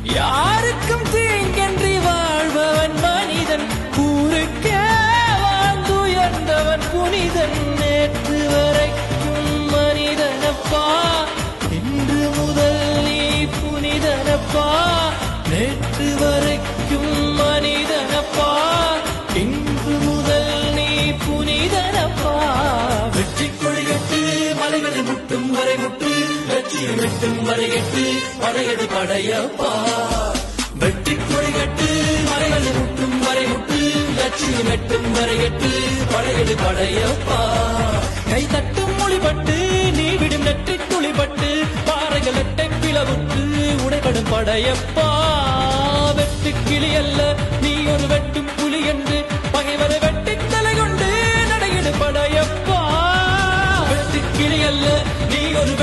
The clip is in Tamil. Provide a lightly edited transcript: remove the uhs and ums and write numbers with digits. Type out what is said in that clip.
யாருக்கும் தீங்கன்றி வாழ்பவன் மனிதன், ஊருக்கே வாழ்ந்துயர்ந்தவன் புனிதன். நேற்று வரைக்கும் மனிதனப்பா, இன்று முதல் நீ புனிதனப்பா. நேற்று வரைக்கும் மனிதனப்பா, இன்று முதல் நீ புனிதனப்பா. வெற்றி கொடிகட்டு மலைகளை முட்டும் வரை முட்டு, வெற்றியை வெட்டும் வரை எட்டு, படையது படையப்பா. வெற்றி கொடிகட்டு மலைகளை முட்டும் வரை முட்டு, வெற்றியை வெட்டும் வரை எட்டு, படையது படையப்பா. கை தட்டும் மொழிபட்டு நீ விடும் நெற்றி துளிபட்டு, பாறைகள் எட்டை பிளவுற்று உடைபடும் படையப்பா. வெட்டு கிளி அல்ல நீ ஒரு வெட்டும் புலி என்று, பகைவரை வெட்டி தலை கொண்டு நடையிடு படையப்பா. வெட்டு கிளி அல்ல நீ ஒரு